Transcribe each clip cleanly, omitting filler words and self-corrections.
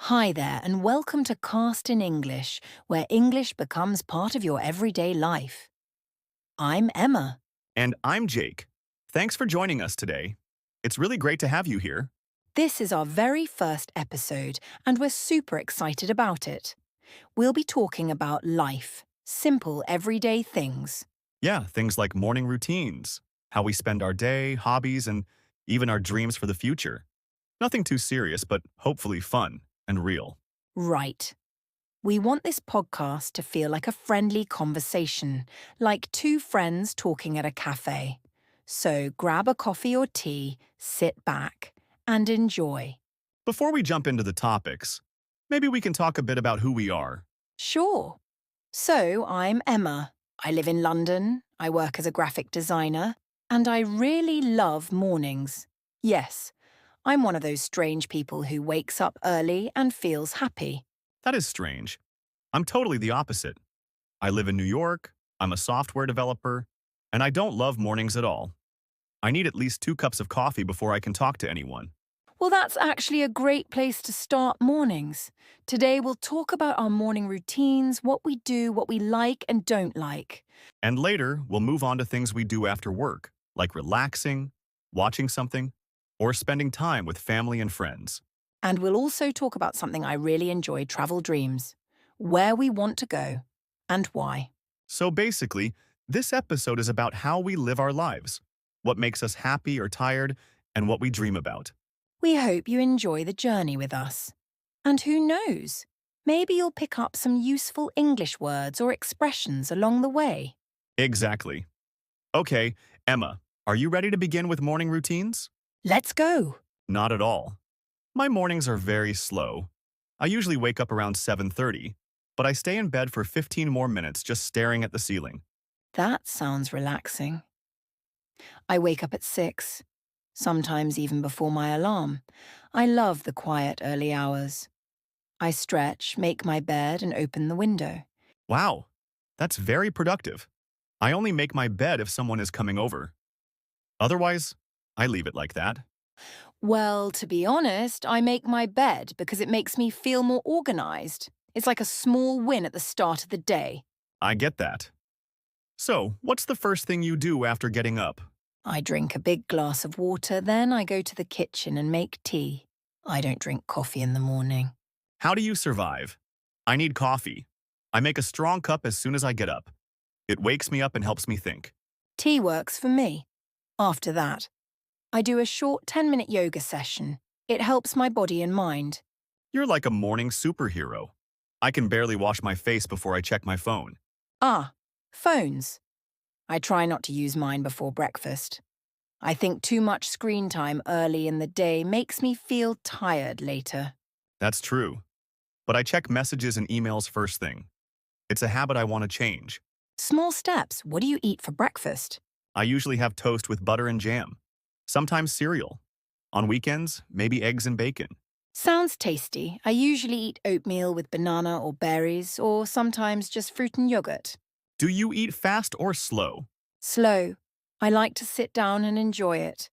Hi there, and welcome to Cast in English, where English becomes part of your everyday life. I'm Emma. And I'm Jake. Thanks for joining us today. It's really great to have you here. This is our very first episode, and we're super excited about it. We'll be talking about life, simple everyday things. Yeah, things like morning routines, how we spend our day, hobbies, and even our dreams for the future. Nothing too serious, but hopefully fun and real. Right. We want this podcast to feel like a friendly conversation, like two friends talking at a cafe. So grab a coffee or tea, sit back, and enjoy. Before we jump into the topics, maybe we can talk a bit about who we are. Sure. So, I'm Emma. I live in London, I work as a graphic designer, and I really love mornings. Yes, I'm one of those strange people who wakes up early and feels happy. That is strange. I'm totally the opposite. I live in New York, I'm a software developer, and I don't love mornings at all. I need at least 2 cups of coffee before I can talk to anyone. Well, that's actually a great place to start mornings. Today, we'll talk about our morning routines, what we do, what we like and don't like. And later, we'll move on to things we do after work, like relaxing, watching something, or spending time with family and friends. And we'll also talk about something I really enjoy, travel dreams, where we want to go, and why. So basically, this episode is about how we live our lives, what makes us happy or tired, and what we dream about. We hope you enjoy the journey with us. And who knows, maybe you'll pick up some useful English words or expressions along the way. Exactly. Okay, Emma, are you ready to begin with morning routines? Let's go! Not at all. My mornings are very slow. I usually wake up around 7:30, but I stay in bed for 15 more minutes just staring at the ceiling. That sounds relaxing. I wake up at 6, sometimes even before my alarm. I love the quiet early hours. I stretch, make my bed, and open the window. Wow, that's very productive. I only make my bed if someone is coming over. Otherwise, I leave it like that. Well, to be honest, I make my bed because it makes me feel more organized. It's like a small win at the start of the day. I get that. So, what's the first thing you do after getting up? I drink a big glass of water, then I go to the kitchen and make tea. I don't drink coffee in the morning. How do you survive? I need coffee. I make a strong cup as soon as I get up. It wakes me up and helps me think. Tea works for me. After that, I do a short 10-minute yoga session. It helps my body and mind. You're like a morning superhero. I can barely wash my face before I check my phone. Ah, phones. I try not to use mine before breakfast. I think too much screen time early in the day makes me feel tired later. That's true. But I check messages and emails first thing. It's a habit I want to change. Small steps. What do you eat for breakfast? I usually have toast with butter and jam. Sometimes cereal. On weekends, maybe eggs and bacon. Sounds tasty. I usually eat oatmeal with banana or berries, or sometimes just fruit and yogurt. Do you eat fast or slow? Slow. I like to sit down and enjoy it.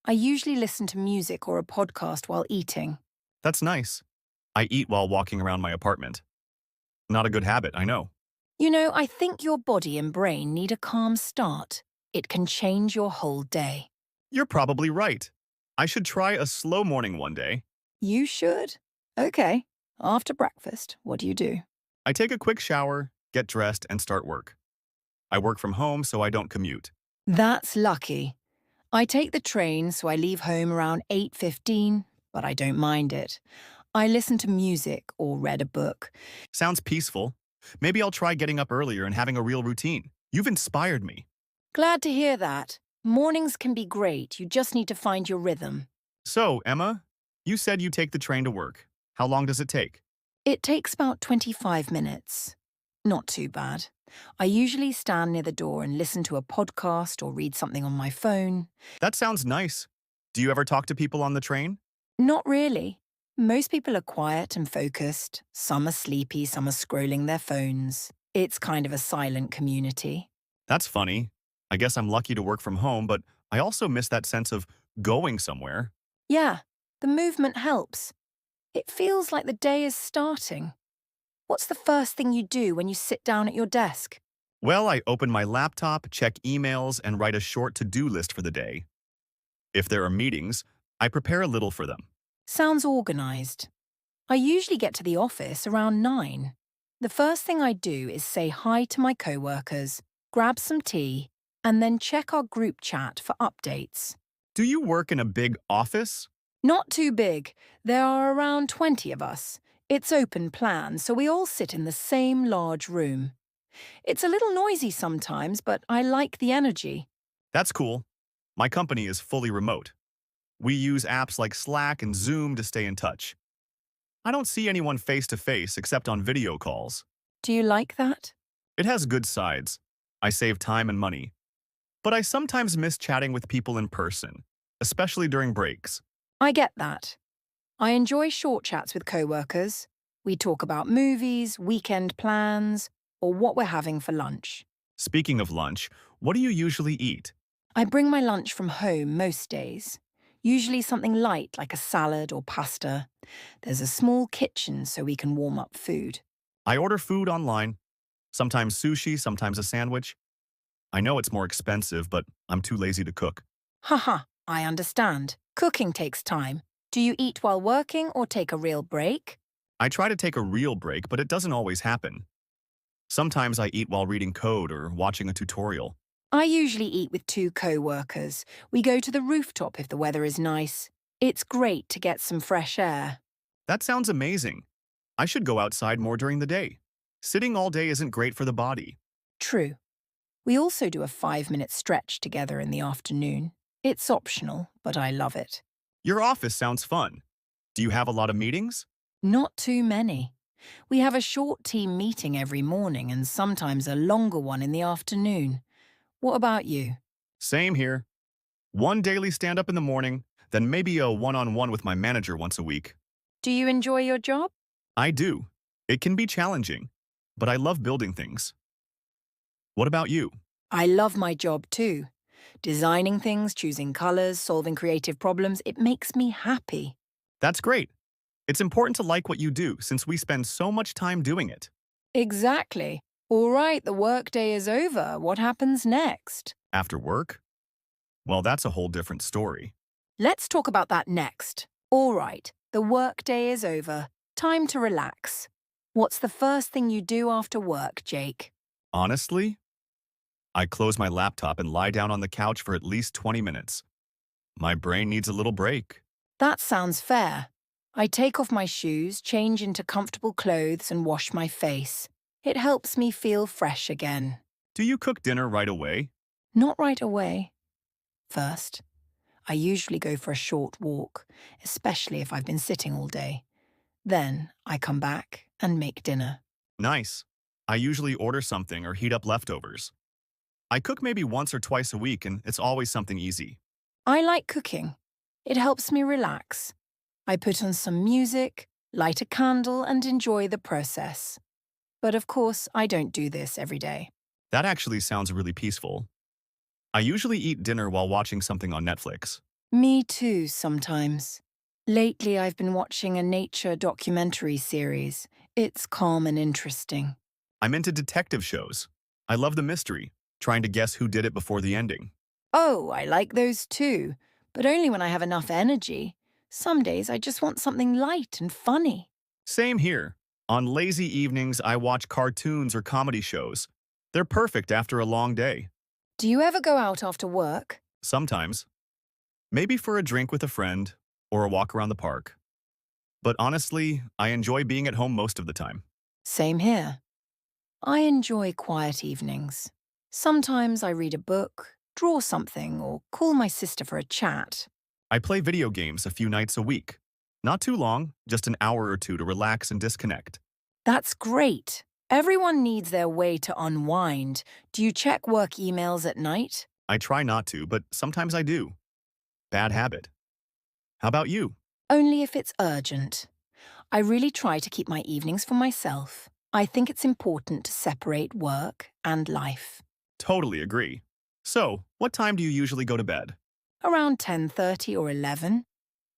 I usually listen to music or a podcast while eating. That's nice. I eat while walking around my apartment. Not a good habit, I know. You know, I think your body and brain need a calm start. It can change your whole day. You're probably right. I should try a slow morning one day. You should. Okay. After breakfast, what do you do? I take a quick shower, get dressed, and start work. I work from home so I don't commute. That's lucky. I take the train, so I leave home around 8:15, but I don't mind it. I listen to music or read a book. Sounds peaceful. Maybe I'll try getting up earlier and having a real routine. You've inspired me. Glad to hear that. Mornings can be great. You just need to find your rhythm. So, Emma, you said you take the train to work. How long does it take? It takes about 25 minutes. Not too bad. I usually stand near the door and listen to a podcast or read something on my phone. That sounds nice. Do you ever talk to people on the train? Not really. Most people are quiet and focused. Some are sleepy, some are scrolling their phones. It's kind of a silent community. That's funny. I guess I'm lucky to work from home, but I also miss that sense of going somewhere. Yeah, the movement helps. It feels like the day is starting. What's the first thing you do when you sit down at your desk? Well, I open my laptop, check emails, and write a short to-do list for the day. If there are meetings, I prepare a little for them. Sounds organised. I usually get to the office around 9. The first thing I do is say hi to my co-workers, grab some tea, and then check our group chat for updates. Do you work in a big office? Not too big. There are around 20 of us. It's open plan, so we all sit in the same large room. It's a little noisy sometimes, but I like the energy. That's cool. My company is fully remote. We use apps like Slack and Zoom to stay in touch. I don't see anyone face-to-face except on video calls. Do you like that? It has good sides. I save time and money. But I sometimes miss chatting with people in person, especially during breaks. I get that. I enjoy short chats with co-workers. We talk about movies, weekend plans, or what we're having for lunch. Speaking of lunch, what do you usually eat? I bring my lunch from home most days. Usually something light like a salad or pasta. There's a small kitchen so we can warm up food. I order food online, sometimes sushi, sometimes a sandwich. I know it's more expensive, but I'm too lazy to cook. Haha, I understand. Cooking takes time. Do you eat while working or take a real break? I try to take a real break, but it doesn't always happen. Sometimes I eat while reading code or watching a tutorial. I usually eat with two co-workers. We go to the rooftop if the weather is nice. It's great to get some fresh air. That sounds amazing. I should go outside more during the day. Sitting all day isn't great for the body. True. We also do a 5-minute stretch together in the afternoon. It's optional, but I love it. Your office sounds fun. Do you have a lot of meetings? Not too many. We have a short team meeting every morning and sometimes a longer one in the afternoon. What about you? Same here. One daily stand-up in the morning, then maybe a one-on-one with my manager once a week. Do you enjoy your job? I do. It can be challenging, but I love building things. What about you? I love my job too. Designing things, choosing colors, solving creative problems, it makes me happy. That's great. It's important to like what you do since we spend so much time doing it. Exactly. All right, the workday is over. What happens next? After work? Well, that's a whole different story. Let's talk about that next. All right, the workday is over. Time to relax. What's the first thing you do after work, Jake? Honestly, I close my laptop and lie down on the couch for at least 20 minutes. My brain needs a little break. That sounds fair. I take off my shoes, change into comfortable clothes, and wash my face. It helps me feel fresh again. Do you cook dinner right away? Not right away. First, I usually go for a short walk, especially if I've been sitting all day. Then I come back and make dinner. Nice. I usually order something or heat up leftovers. I cook maybe once or twice a week, and it's always something easy. I like cooking. It helps me relax. I put on some music, light a candle, and enjoy the process. But of course, I don't do this every day. That actually sounds really peaceful. I usually eat dinner while watching something on Netflix. Me too, sometimes. Lately, I've been watching a nature documentary series. It's calm and interesting. I'm into detective shows. I love the mystery, trying to guess who did it before the ending. Oh, I like those too, but only when I have enough energy. Some days I just want something light and funny. Same here. On lazy evenings, I watch cartoons or comedy shows. They're perfect after a long day. Do you ever go out after work? Sometimes. Maybe for a drink with a friend or a walk around the park. But honestly, I enjoy being at home most of the time. Same here. I enjoy quiet evenings. Sometimes I read a book, draw something, or call my sister for a chat. I play video games a few nights a week. Not too long, just an hour or two to relax and disconnect. That's great. Everyone needs their way to unwind. Do you check work emails at night? I try not to, but sometimes I do. Bad habit. How about you? Only if it's urgent. I really try to keep my evenings for myself. I think it's important to separate work and life. Totally agree. So, what time do you usually go to bed? Around 10:30 or 11.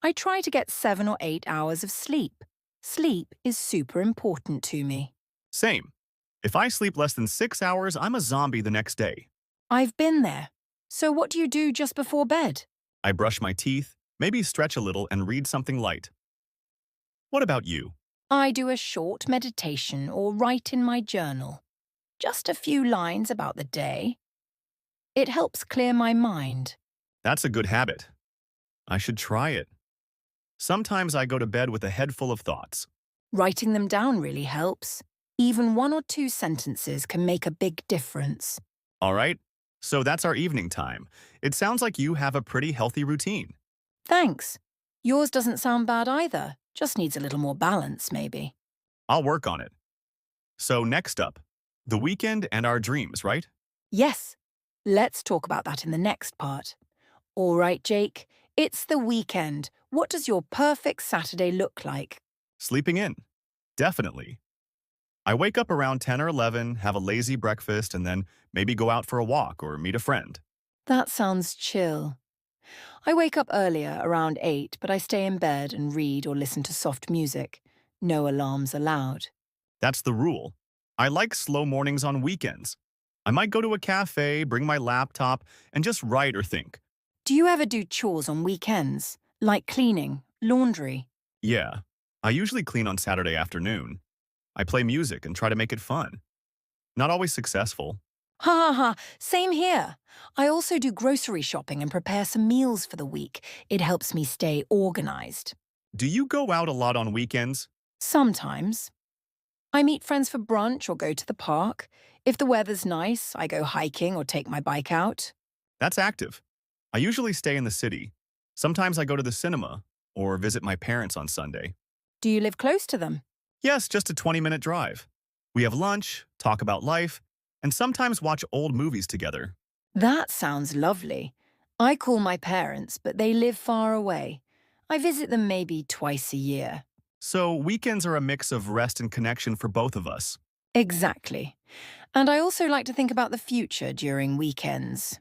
I try to get 7 or 8 hours of sleep. Sleep is super important to me. Same. If I sleep less than 6 hours, I'm a zombie the next day. I've been there. So what do you do just before bed? I brush my teeth, maybe stretch a little, and read something light. What about you? I do a short meditation or write in my journal. Just a few lines about the day. It helps clear my mind. That's a good habit. I should try it. Sometimes I go to bed with a head full of thoughts. Writing them down really helps. Even 1 or 2 sentences can make a big difference. All right, so that's our evening time. It sounds like you have a pretty healthy routine. Thanks. Yours doesn't sound bad either. Just needs a little more balance, maybe. I'll work on it. So next up, the weekend and our dreams, right? Yes. Let's talk about that in the next part. All right, Jake. It's the weekend. What does your perfect Saturday look like? Sleeping in. Definitely. I wake up around 10 or 11, have a lazy breakfast, and then maybe go out for a walk or meet a friend. That sounds chill. I wake up earlier, around 8, but I stay in bed and read or listen to soft music. No alarms allowed. That's the rule. I like slow mornings on weekends. I might go to a cafe, bring my laptop, and just write or think. Do you ever do chores on weekends? Like cleaning, laundry? Yeah, I usually clean on Saturday afternoon. I play music and try to make it fun. Not always successful. Ha ha ha, same here. I also do grocery shopping and prepare some meals for the week. It helps me stay organized. Do you go out a lot on weekends? Sometimes. I meet friends for brunch or go to the park. If the weather's nice, I go hiking or take my bike out. That's active. I usually stay in the city. Sometimes I go to the cinema or visit my parents on Sunday. Do you live close to them? Yes, just a 20-minute drive. We have lunch, talk about life, and sometimes watch old movies together. That sounds lovely. I call my parents, but they live far away. I visit them maybe twice a year. So weekends are a mix of rest and connection for both of us. Exactly. And I also like to think about the future during weekends.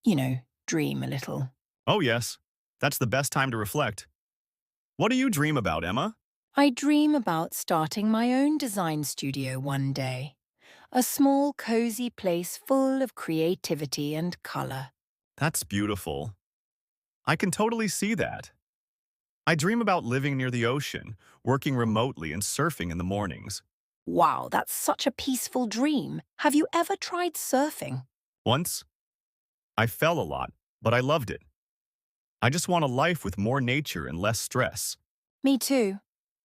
You know, dream a little. Oh yes, that's the best time to reflect. What do you dream about, Emma? I dream about starting my own design studio one day. A small, cozy place full of creativity and color. That's beautiful. I can totally see that. I dream about living near the ocean, working remotely and surfing in the mornings. Wow, that's such a peaceful dream. Have you ever tried surfing? Once, I fell a lot, but I loved it. I just want a life with more nature and less stress. Me too.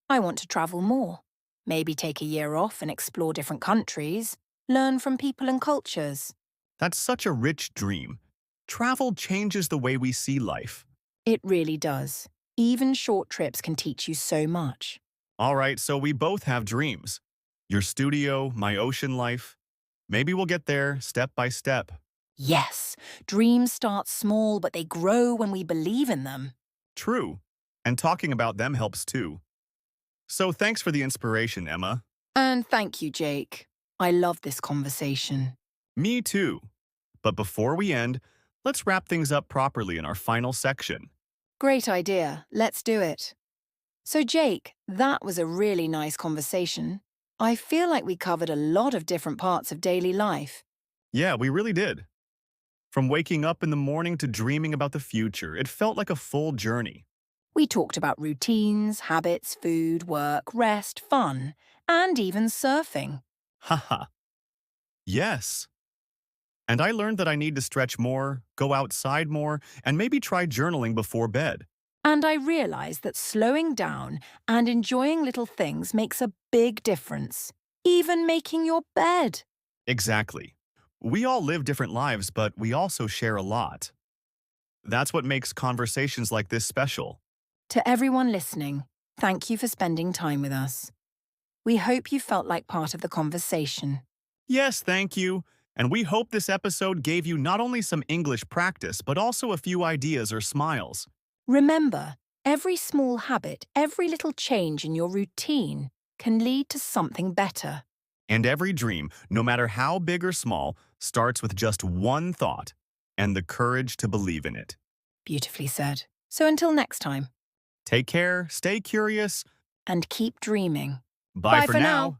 I want to travel more. Maybe take a year off and explore different countries, learn from people and cultures. That's such a rich dream. Travel changes the way we see life. It really does. Even short trips can teach you so much. All right, so we both have dreams. Your studio, my ocean life. Maybe we'll get there step by step. Yes, dreams start small, but they grow when we believe in them. True. And talking about them helps too. So thanks for the inspiration, Emma. And thank you, Jake. I love this conversation. Me too. But before we end, let's wrap things up properly in our final section. Great idea. Let's do it. So, Jake, that was a really nice conversation. I feel like we covered a lot of different parts of daily life. Yeah, we really did. From waking up in the morning to dreaming about the future, it felt like a full journey. We talked about routines, habits, food, work, rest, fun, and even surfing. Haha. Yes. And I learned that I need to stretch more, go outside more, and maybe try journaling before bed. And I realized that slowing down and enjoying little things makes a big difference. Even making your bed. Exactly. We all live different lives, but we also share a lot. That's what makes conversations like this special. To everyone listening, thank you for spending time with us. We hope you felt like part of the conversation. Yes, thank you. And we hope this episode gave you not only some English practice, but also a few ideas or smiles. Remember, every small habit, every little change in your routine can lead to something better. And every dream, no matter how big or small, starts with just one thought and the courage to believe in it. Beautifully said. So until next time. Take care, stay curious. And keep dreaming. Bye Bye for for now. now.